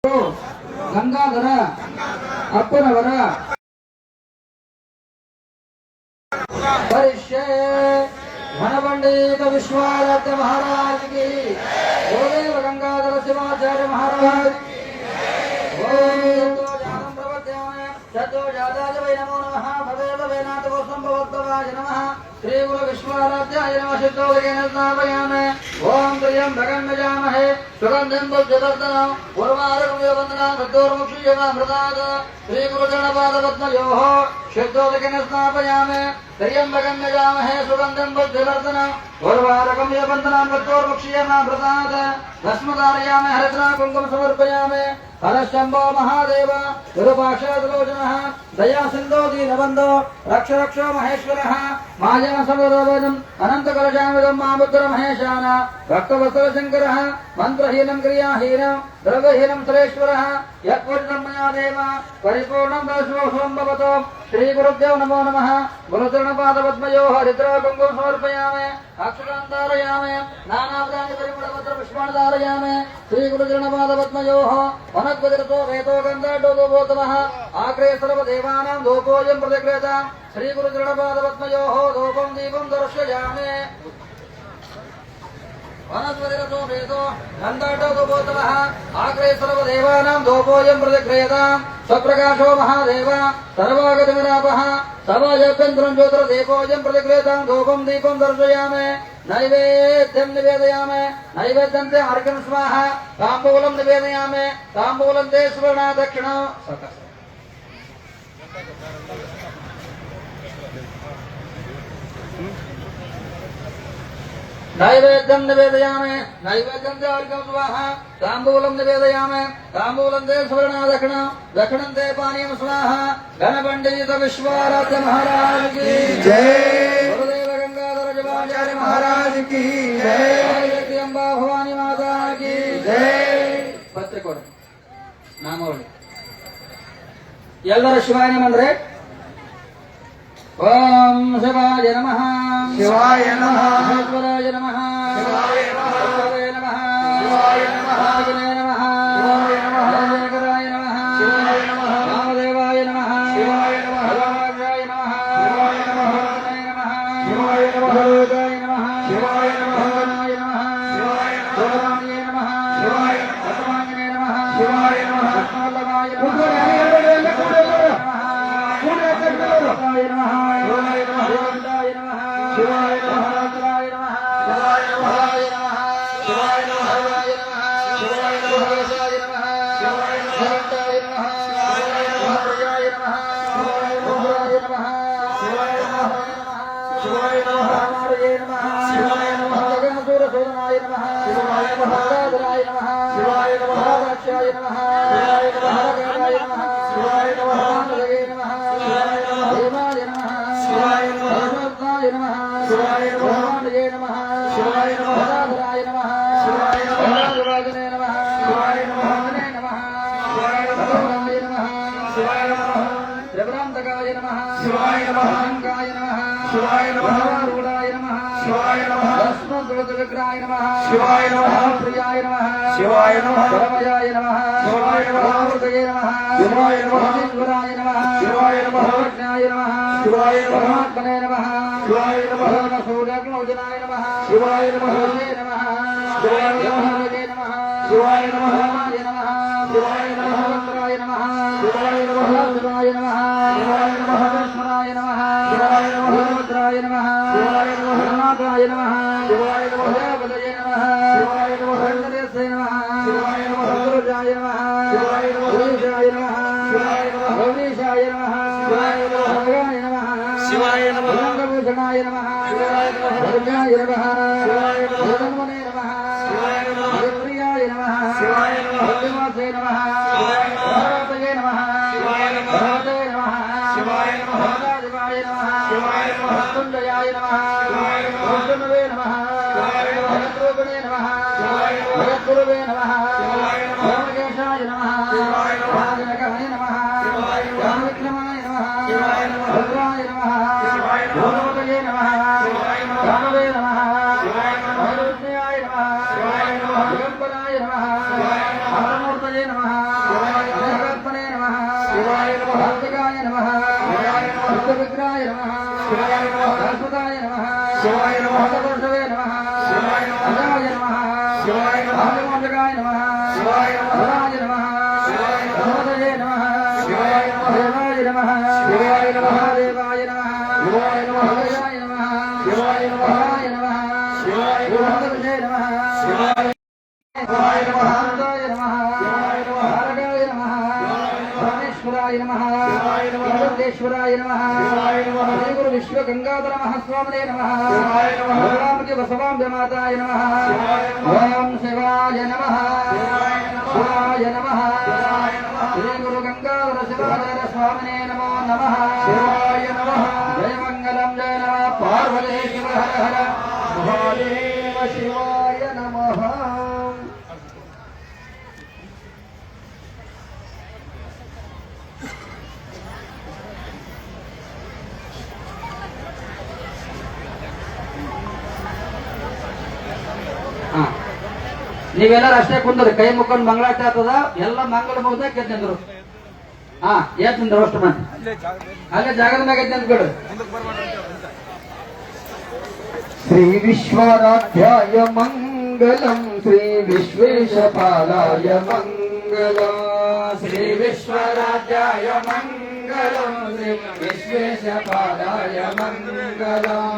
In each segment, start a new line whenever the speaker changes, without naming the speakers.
ಗಂಗಾಧರ ಅಪ್ಪನವರ ಪರಿಷ್ಯೆ ಘನಪಂಡಿತ ವಿಶ್ವಾರಾಧ್ಯ ಮಹಾರಾಜ್ की ಓದೇವ ಗಂಗಾಧರ ಶಿವಾಚಾರ್ಯ ಮಹಾರಾಜ್ चतो जाताय वै नमो नमः भवेव वेनाथो संभवत्वाय नमः श्री गुरु विश्वाराध्याय नमः सिद्धोदकेन स्नापयामि ओम त्र्यंबकं यजामहे सुगन्धिं पुष्टिवर्धनम् उर्वारुकं वन्दनां मृत्योर्मुक्षीयमामृतात् श्री गुरु चरणपादपद्मयोः सिद्धोदकेन स्नापयामि त्र्यंबकं यजामहे सुगन्धिं पुष्टिवर्धनम् उर्वारुकं वन्दनां मृत्योर्मुक्षीयमामृतात् भस्मधारयामि हरिद्रा कुङ्कुमं समर्पयामि हरशंभो महादेव गुरुपाक्षलोचनः दया सिंधो दीनबंधो रक्ष रक्षो महेश्वरः माया समरोवदम् अनन्तकलशामिदम् मामुद्र महेशान भक्तवत्सल शङ्करः मन्त्रहीनं क्रियाहीनं द्रव्यहीनं सुरेश्वरः यत्पूर्णं मया देव परिपूर्णं दर्शोऽहं भवतु श्रीगुरुभ्यो नमो नमः गुरुचरणपादपद्मयोः हरिद्रा कुङ्कुमं समर्पयामि अक्षतान् धारयामि नानाविधानि परिमलपत्र पुष्पाणि धारयामि श्रीगुरुचरणपादपद्मयोः वनद्वजरतो वेदो गन्धर्वोतमः आग्रे सर्वदेवानां धूपोऽयं प्रतिक्रियतां श्रीगुरुचरणपादपद्मयोः धूपं दीपं दर्शयामि वनद्वजरतो वेदो गन्धर्वोतमः आग्रे सर्वदेवानां धूपोऽयं प्रतिक्रियतां स्वप्रकाशो महादेव सर्वागतिमिरापः सभाभ्यन्तरं ज्योतिर्दीपोऽयं प्रतिक्रियतां धूपं दीपं दर्शयामि नैवेद्यं निवेदयामि नैवेद्यन्ते अर्घ्यं स्वाहा ताम्बूलं निवेदयामि ताम्बूलं ते स्वर्णा दक्षिणा नैवेद्यं निवेदयामि नैवेद्यन्ते अर्घ्यं स्वाहा ताम्बूलं निवेदयामि ताम्बूलं ते स्वर्णा दक्षिणा दक्षिणं ते पानीयं स्वाहा घनपंडित विश्वाराध्य महाराज की जय गुरुदेव गंगाधर शिवाचार्य महाराज की जय अंबा भवानी माता की जय पत्रकोड नामवಳಿ ಎಲ್ಲರ ಶಿವಾಯ ನಮಃ ಅಂದ್ರೆ ಓಂ ಶಿವಾಯ ನಮಃ ಶಿವಾಯ ನಮಃ ಈಶ್ವರಾಯ ನಮಃ ಶಿವಾಯ ನಮಃ ಶಿವಾಯ ನಮಃ ಶಿವಾಯ ನಮಃ ಶಿವಾಯ ನಮಃ ಶಿವಾಯ ನಮಃ ಶಂಕರಾಯ ನಮಃ ಶಿವಾಯ ನಮಃ ರಾಮದೇವಾಯ ನಮಃ ಶಿವಾಯ ನಮಃ ರಾಮಾಯ ನಮಃ ಶಿವಾಯ ನಮಃ ಶಿವಾಯ ನಮಃ ಶಿವಾಯ ನಮಃ ಶಿವಾಯ ನಮಃ ಶಿವಾಯ ನಮಃ ಶಿವಾಯ ನಮಃ ಶಿವಾಯ ಆತ್ಮಾಂಗನೇ ನಮಃ ಶಿವಾಯ ನಮಃ ಆತ್ಮವಲ್ಲಭಾಯ ನಮಃ शिवाय नमः शिवाय नमः शिवाय नमः शिवाय नमः शिवाय नमः शिवाय नमः शिवाय नमः शिवाय नमः शिवाय नमः शिवाय नमः शिवाय नमः शिवाय नमः शिवाय नमः शिवाय नमः शिवाय नमः शिवाय नमः शिवाय नमः शिवाय नमः गगनसूरसूदनाय नमः शिवाय नमः राधराय नमः शिवाय नमः राक्षाय नमः शिवाय नमः गणाय नमः शिवाय नमः रामदगे नमः शिवाय नमः देवाय नमः शिवाय नमः भगवताय नमः शिवाय नमः रामदगे नमः शिवाय नमः राधराय नमः शिवाय नमः राजवाजने नमः शिवाय नमः मने नमः शिवाय नमः राय नमः शिवाय नमः त्रिपुरान्तकाय नमः शिवाय नमः अंगाय नमः शिवाय नमः रूढाय नमः शिवाय नमः अस्मद्विग्रहाय नमः शिवाय नमः प्रियाय नमः शिवाय नमः परमयाय नमः शिवाय नमः हृदये नमः शिवाय नमः ईश्वराय नमः शिवाय नमः ज्ञाय नमः शिवाय नमः परमात्मने नमः शिवाय नमः सूर्यग्नोजनाय नमः शिवाय नमः नमः शिवाय नमः नमः शिवाय नमः रामाय नमः शिवाय नमः रुद्राय नमः शिवाय नमः शिवाय नमः शिवाय नमः कृष्णाय नमः शिवाय नमः रुद्राय नमः शिवाय नमः नाथाय नमः शिवाय नमः देवदये नमः शिवाय नमः वेंकटेशाय नमः शिवाय नमः गुरुजाय नमः शिवाय नमः ईशाय नमः शिवाय नमः गौरीशाय नमः शिवाय नमः भगाय नमः शिवाय नमः रंगभूषणाय नमः शिवाय नमः भगाय नमः शिवाय नमः जगन्मने नमः शिवाय नमः प्रियाय नमः शिवाय नमः भगवासे नमः शिवाय नमः भगवते नमः शिवाय नमः भगवते नमः शिवाय नमः भगवाय नमः शिवाय नमः तुंडयाय नमः शिवाय नमः तुंडवे नमः शिवाय नमः भगवते नमः शिवाय नमः भगवते नमः शिवाय नमः भगवेशाय नमः शिवाय नमः भगवते नमः शिवाय नमः विक्रमाय नमः शिवाय नमः भद्राय नमः शिवाय नमः भगवते नमः शिवाय नमः रामवे नमः शिवाय नमः भगवते नमः शिवाय नमः भगवते नमः शिवाय नमः ಶಿವಾಯ ನಮಃ
ಶಾಶ್ವತಾಯ ನಮಃ
ಶಿವಾಯ ನಮಃ
ಪುರುಷವೇ ನಮಃ
ಶಿವಾಯ ನಮಃ
ಅಜಾಯ ನಮಃ
ಶಿವಾಯ ನಮಃ
ಮಹಾಮಂಡಕಾಯ ನಮಃ
ಶಿವಾಯ ನಮಃ
ಶಿವಾಯ ನಮಃ
ಶಿವಾಯ ನಮಃ
ನಮೋದಯೇ ನಮಃ
ಶಿವಾಯ ನಮಃ
ದೇವಾಯ ನಮಃ
ಶಿವಾಯ ನಮಃ
ದೇವಾಯ ನಮಃ
ಶಿವಾಯ ನಮಃ
ಶಿವಾಯ ನಮಃ
ಶಿವಾಯ ನಮಃ
ಶಿವಾಯ ನಮಃ
ಶಿವಾಯ ನಮಃ
ಪುರುಷೇ ನಮಃ
ಶಿವಾಯ ನಮಃ
ಆನಂದಾಯ ನಮಃ
ಶಿವಾಯ ನಮಃ
ತಾರಕಾಯ ನಮಃ ಪರಮೇಶ್ವರಾಯ ನಮಃ
ಶಿವಾಯ ನಮಃ
ಲಿಂಗೇಶ್ವರಾಯ ನಮಃ
ಶಿವಾಯ ನಮಃ
ಶ್ರೀ ಗುರು ವಿಶ್ವ ಗಂಗಾಧರ ಮಹಾಸ್ವಾಮಿನೇ ನಮಃ
ಶಿವಾಯ ನಮಃ
ಬಲರಾಮಕ್ಕೆ ಬಸವಾಂಬೆ ಮಾತಾಯ ನಮಃ
ಶಿವಾಯ ನಮಃ
ಓಂ ಶಿವಾಯ ನಮಃ
ಶಿವಾಯ ನಮಃ
ಶಿವಾಯ ನಮಃ
ಶಿವಾಯ ನಮಃ
ಶ್ರೀ ಗುರು ಗಂಗಾಧರ ಶಿವಾಚಾರ್ಯ ಸ್ವಾಮಿನೇ ನಮೋ ನಮಃ
ಶಿವಾಯ ನಮಃ
ಜಯ ಮಂಗಲಂ ಜಯ ನಮಃ ಪಾರ್ವತಿ ಶಿವ ಹರ ಹರ
ಮಹಾದೇವ ಶಿವಾಯ ನಮಃ
ಹಾ ನೀವೆಲ್ಲರೂ ಅಷ್ಟೇ ಕುಂದ್ರಿ ಕೈ ಮುಕ್ಕೊಂಡು ಮಂಗಳಾಟ ಆಗ್ತದ ಎಲ್ಲ ಮಂಗಳ ಮುಗ್ದ ಕೆತ್ತಂದ್ರು ಹಾ ಏತಂದ್ರು ಅಷ್ಟು ಮಂದಿ ಅಲ್ಲೇ ಜಾಗದ ಮ್ಯಾಗ ಎದ್ದು ನಿಂತ್ಕೊಡು
ಶ್ರೀ ವಿಶ್ವರಾಧ್ಯಾಯ ಮಂಗಲಂ ಶ್ರೀ ವಿಶ್ವೇಶಪಾಲಾಯ ಮಂಗಲಂ
ಶ್ರೀ ವಿಶ್ವರಾಧ್ಯಾಯ ಮಂಗಲಂ ಶ್ರೀ ವಿಶ್ವೇಶಪಾದಾಯ ಮಂಗಲಂ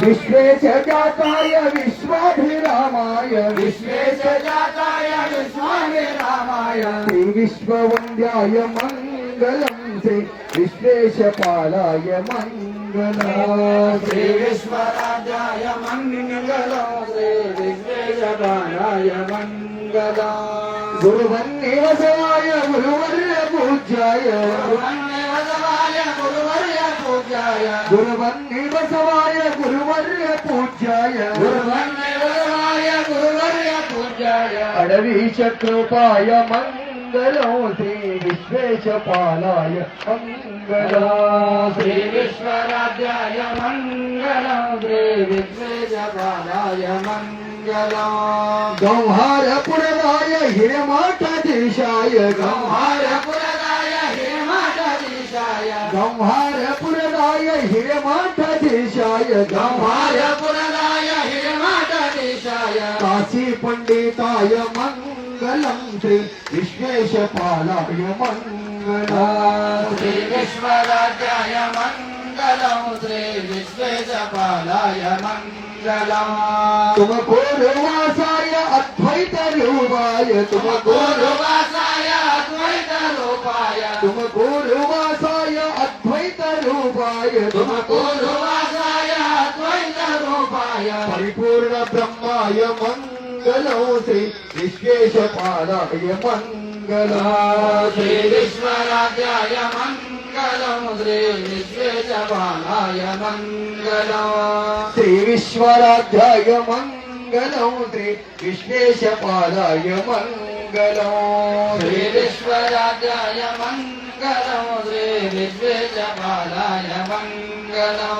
ವಿಶ್ವೇಶ ಜಾತಾಯ ವಿಶ್ವಾಭಿರಾಮಾಯ
ವಿಶ್ವೇಶ ಜಾತಾಯ ವಿಶ್ವಾಭಿರಾಮಾಯ
ಶ್ರೀ ವಿಶ್ವವಂದ್ಯಾಯ ಮಂಗಲಂ ಶ್ರೀ ವಿಶ್ವೇಶಪಾಲಾಯ ಮಂಗಲಂ
ಶ್ರೀ ವಿಶ್ವರಾಧ್ಯಾಯ ಮಂಗಲಂ ಶ್ರೀ ವಿಶ್ವೇಶಪಾದಾಯ ಮಂಗಲಂ
ಗುರುವನ್ನಿವಸವಾಯ ಗುರುವರ್ಯ ಪೂಜ್ಯಾಯ
ಗುರುವನ್ನಿವಸವಾಯ ಗುರುವರ್ಯ ಪೂಜ್ಯಾಯ
ಗುರುವನ್ನಿವಸವಾಯ ಗುರುವರ್ಯ ಪೂಜ್ಯಾಯ
ಗುರುವನ್ನಿವಸವಾಯ ಗುರುವರ್ಯ ಪೂಜ್ಯಾಯ
ಅಡವೀಶ ಕೃಪಾಯ ಮಂಗಲಂ ಶ್ರೀ ವಿಶ್ವೇಶಪಾಲಾಯ ಮಂಗಲಂ
ಶ್ರೀ ವಿಶ್ವರಾಧ್ಯಾಯ ಮಂಗಲಂ ಶ್ರೀ ವಿಶ್ವೇಶಪಾದಾಯ ಮಂಗಲಂ
ಗೌಹಾರಪುರದಾಯ ಹಿರಮಾಠಾಧೀಶಾಯ
ಗಂಹಾರಪುರದಾಯ ಹಿರಮಾಠಾಧೀಶಾಯ
ಗೌಹಾರಪುರದಾಯ ಹಿರಮಾಠಾಧೀಶಾಯ
ಗಂಹಾರಪುರದಾಯ ಹಿರಮಾಠಾಧೀಶಾಯ
ಕಾಶಿ ಪಂಡಿತಾಯ ಮಂಗಲಂ ಶ್ರೀ ವಿಶ್ವೇಶಪಾಲಾಯ ಮಂಗಲಂ
ಶ್ರೀ ವಿಶ್ವರಾಧ್ಯಾಯ ಮಂಗಲಂ ಶ್ರೀ ವಿಶ್ವೇಶಪಾಲಾಯ ಮಂಗಲಂ
ತುಮಕೂರು ವಾಸಾಯ ಅದ್ವೈತ ರೂಪಾಯ ತುಮಕೂರು
ವಾಸಾಯ ಅದ್ವೈತ ರೂಪಾಯ
ತುಮಕೂರು ವಾಸಾಯ ಅದ್ವೈತ ರೂಪಾಯ
ತುಮಕೂರು ವಾಸಾಯ ಅದ್ವೈತ ರೂಪಾಯ
ಪರಿಪೂರ್ಣ ಬ್ರಹ್ಮಾಯ ಮಂಗಲಂ ಶ್ರೀ ವಿಶ್ವೇಶಪಾಲಾಯ ಮಂಗಲಂ
ಶ್ರೀ ವಿಶ್ವರಾಧ್ಯಾಯ ಮಂಗಲಂ ಶ್ರೀ ವಿಶ್ವೇಶಪಾಲಾಯ ಮಂಗಲಂ
ಶ್ರೀ ವಿಶ್ವರಾಧ್ಯಾಯ ಮಂಗಲಂ ಶ್ರೀ ವಿಶ್ವೇಶಪಾಲಾಯ ಮಂಗಲಂ
ಶ್ರೀ ವಿಶ್ವರಾಧ್ಯಾಯ ಮಂಗಲಂ ಶ್ರೀ ವಿಶ್ವೇಶಪಾಲಾಯ ಮಂಗಲಂ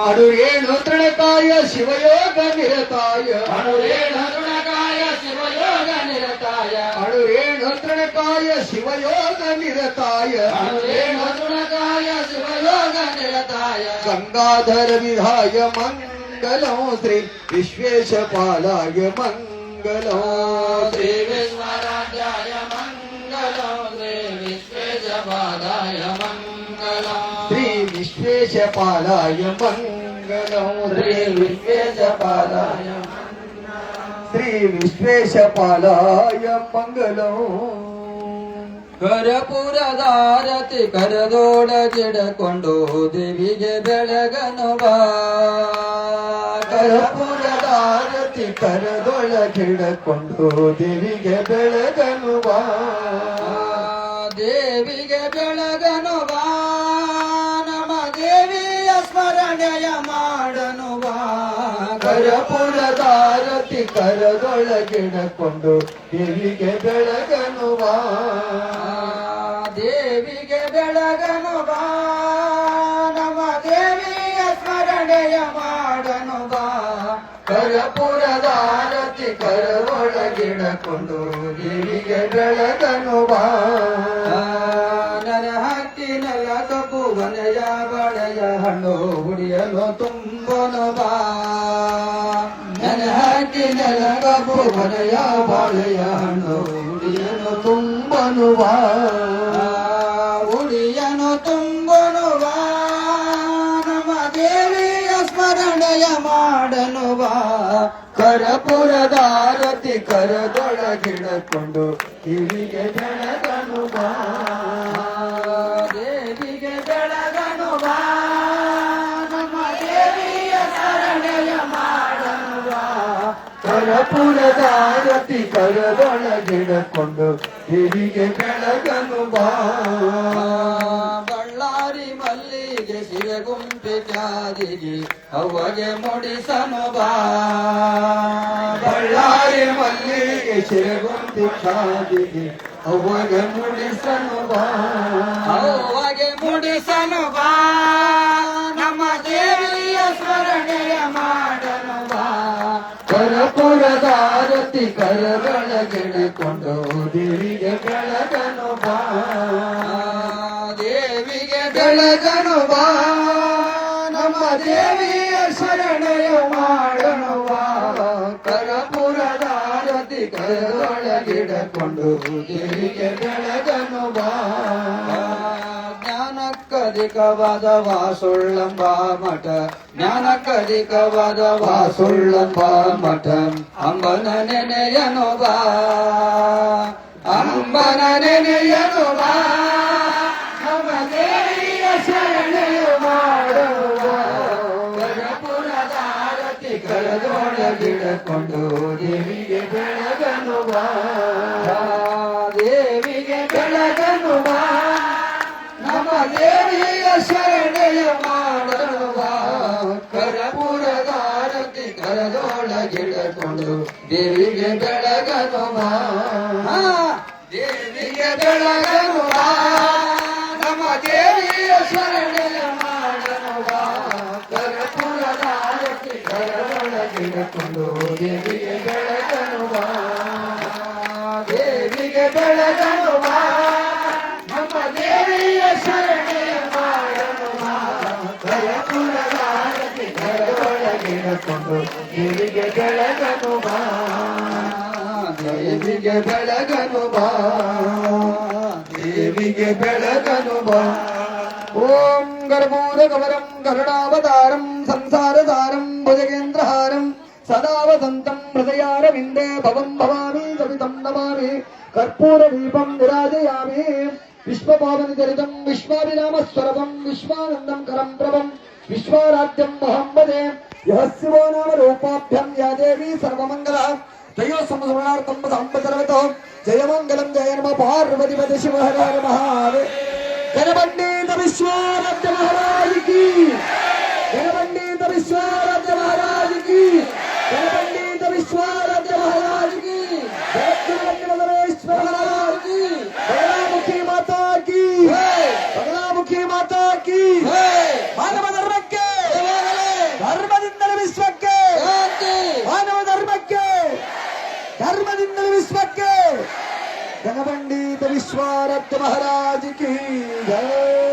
ಅಡುರೇಣು ತೃಣಕಾಯ ಶಿವಯೋಗ ನಿರತಾಯ
ಅಣುರೇಣ ತೃಣಕಾಯ ಶಿವಯೋಗ ನಿರತಾಯ
ಅಡುರೇಣು ತೃಣಕಾಯ ಶಿವಯೋಗ ನಿರತಾಯ
ಅಣುರೇಣ ತೃಣಕಾಯ ಶಿವಯೋಗ ನಿರತಾಯ
ಗಂಗಾಧರ ವಿಧಾಯ ಮಂಗಲಂ ಶ್ರೀ ವಿಶ್ವೇಶಪಾಲಾಯ ಮಂಗಲಂ
ಶ್ರೀ ವಿಶ್ವರಾಧ್ಯಾಯ ಮಂಗಲಂ ಶ್ರೀ ವಿಶ್ವೇಶಪಾದಾಯ ಮಂಗಲಂ
ಶ್ರೀ ವಿಶ್ವೇಶಪಾಲಾಯ ಮಂಗಲಂ
ಶ್ರೀ ವಿಶ್ವೇಶಪಾದಾಯ
ಶ್ರೀ ವಿಶ್ವೇಶಪಾಲಾಯ ಮಂಗಲಂ
ಕರಪುರದಾರತಿ ಕರದೋಡಗಿಡಕೊಂಡು ದೇವಿಗೆ ಬೆಳಗನು ಬಾ
ಕರಪುರದಾರತಿ ಕರದೊಳಗಿಡಕೊಂಡು ದೇವಿಗೆ ಬೆಳಗನು ಬಾ
ದೇವಿಗೆ ಬೆಳಗನು ಬಾ ನಮ್ಮ ದೇವಿಯ ಸ್ಮರಣೆಯ ಮಾಡನು ಬಾ
ಕರಪುರದಾರತಿ ಕರದೊಳಗಿಡಕೊಂಡು ದೇವಿಗೆ ಬೆಳಗನು ಬಾ
ದೇವಿಗೆ ಬೆಳಗನು ಬಾ ನಮ್ಮ ದೇವಿಯ ಸ್ಮರಣೆಯ ಮಾಡನು ಬಾ
ಕರಪುರದಾರತಿ ಕರದೊಳಗಿಡಕೊಂಡು ದೇವಿಗೆ ಬೆಳಗನು ಬಾ
ನರ ಹಕ್ಕಿ ನೆಲ ಕಪ್ಪು ವನಯ ಬಳೆಯ ಹಣ್ಣು ಹುಡಿಯಲು ತುಂಬನು ಬಾ ನೆನೆ ಹಾಕಿ ನೆಲಗಬ್ಬು ಮನೆಯ ಬಾಳೆಯ ಹಣ್ಣು ಹುಡಿಯಲು ತುಂಬನು ಬಾ ಹುಡಿಯನು ತುಂಬನು ಬಾ ನಮ್ಮ ದೇವಿಯ ಸ್ಮರಣೆಯ ಮಾಡನು ಬಾ ಕರಪುರದಾರತಿ ಕರದೊಳಗಿಡಕೊಂಡು ಕಿವಿಗೆ ಬೆಳಗನು ಬಾ ದೇವಿಗೆ ಬೆಳಗನು ಬಾ ನಮ್ಮ ದೇವಿಯ ಸ್ಮರಣೆಯ ಮಾಡನು ಬಾ ಕರಪುರದಾರತಿ ಕರದೊಳಗಿಡಕೊಂಡು ಕಿವಿಗೆ ಬೆಳಗನು ಬಾ ಬಳ್ಳಾರಿ ಮಲ್ಲಿಗೆ ಶಿರಗುಂಪೆ ಚಾದಿಗೆ ಅವಗೆ ಮುಡಿಸನು ಬಾ ಬಳ್ಳಾರಿ ಮಲ್ಲಿಗೆ ಶಿರಗುಂಪೆ ಚಾದಿಗೆ ಅವಗೆ ಮುಡಿಸನು ಬಾ ಅವಗೆ ಮುಡಿಸನು ಬಾ ನಮ್ಮ ದೇವಿಯ ಸ್ಮರಣೆಯ ಮಾಡನು ಬಾ ಕರಪುರದಾರತಿ ಕರದೊಳಗಿಡಕೊಂಡು ದೇವಿಗೆ ಬೆಳಗನು ಬಾ ದೇವಿಗೆ ಬೆಳಗನು ಬಾ ನಮ್ಮ ದೇವಿಯ ಶರಣೆಯ ಮಾಡನು ಬಾ ಕರಪುರದಾರತಿ ಕರದೊಳಗಿಡಕೊಂಡು ದೇವಿಗೆ ಬೆಳಗನು ಬಾ ಜ್ಞಾನಕ್ಕಧಿಕವಾದ ವಾಸುಳ್ಳಂಬ ಮಠ ಜ್ಞಾನಕ್ಕಧಿಕವಾದ ವಾಸುಳ್ಳಂಬ ಮಠ ಅಂಬನ ನೆನೆಯನು ಬಾ ಅಂಬನ ನೆನೆಯನು ಬಾ ನಮ್ಮ ದೇವಿಯ ಶರಣೆಯ ಮಾಡುವ ಕರಪುರದಾರತಿ ಕರದೊಳಗಿಡಕೊಂಡು ದೇವಿಗೆ ಬೆಳಗನು ಬಾ ದೇವಿಗೆ ಬೆಳಗನು ಬಾ ನಮ್ಮ ದೇವಿಯ ಶರಣೆಯ ಮಾಡುವ ಕರಪುರದಾರತಿ ಕರದೊಳಗಿಡಕೊಂಡು ದೇವಿಗೆ ಬೆಳಗನು ಬಾ ದೇವಿಗೆ ಬೆಳಗನು ಬಾ ನಮ್ಮ ದೇವಿಯ ಶರಣೆಯ ಮಾಡನು ಬಾ ಕರಪುರದಾರತಿ ಕರದೊಳಗಿಡಕೊಂಡು ದೇವಿಗೆ ಬೆಳಗನು ಬಾ ದೇವಿಗೆ ಬೆಳಗನು ಬಾ ನಮ್ಮ ದೇವಿಯ ಶರಣೆಯ ಮಾಡನು ಬಾ ಕರಪುರದಾರತಿ ಕರದೊಳಗಿಡಕೊಂಡು ದೇವಿಗೆ ಬೆಳಗನು ಬಾ ದೇವಿಗೆ ಬೆಳಗನು ಬಾ ದೇವಿಗೆ ಬೆಳಗನು ಬಾ ಓಂ ಗರ್ಭೂರ ಕವರಂ ಕರುಣಾವತಾರಂ ಸಂಸಾರಸಾರಂ ಭುಜಗೇಂದ್ರಹಾರಂ ಸದಾ ವಸಂತಂ ಹೃದಯಾರವಿಂದೇ ಭವಂ ಭವಾಮಿ ಸವಿತಂ ನಮಾಮಿ ಕರ್ಪೂರ ದೀಪಂ ನಿರಾಜಯಾಮಿ ವಿಶ್ವಪಾವನಿ ಚರಿತಂ ವಿಶ್ವಾಭಿನಾಮಸ್ವರವಂ ವಿಶ್ವಾನಂದಂ ಕರಂ ಪ್ರಭಂ ವಿಶ್ವಾರಾಧ್ಯಂ ಮೊಹಮ್ಮದೇ ಯಃ ಶಿವೋ ನಾಮ ರೂಪಾಭ್ಯಂ ಯಾ ದೇವಿ ಸರ್ವಮಂಗಲ जयो समसमनार्थम संपतरवतो जय मंगलम जय नमः पार्वती पति शिव हर हर महादेव गणपंडित विश्वाराध्य महाराज की गणपंडित विश्वाराध्य महाराज की गणपंडित विश्वाराध्य महाराज की जगद्गुरुवेंकटेश्वर महाराज की बगलामुखी माता की बगलामुखी माता की मानव धर्म के धर्मದಿಂದಲೇ ವಿಶ್ವಕ್ಕೆ ಮಾನವ ಧರ್ಮಕ್ಕೆ ಧರ್ಮದಿಂದಲೇ ವಿಶ್ವಕ್ಕೆ ಗಣಪಂಡಿತ ವಿಶ್ವಾರಾಧ್ಯ ಮಹಾರಾಜ್ ಕಿ ಜಯ।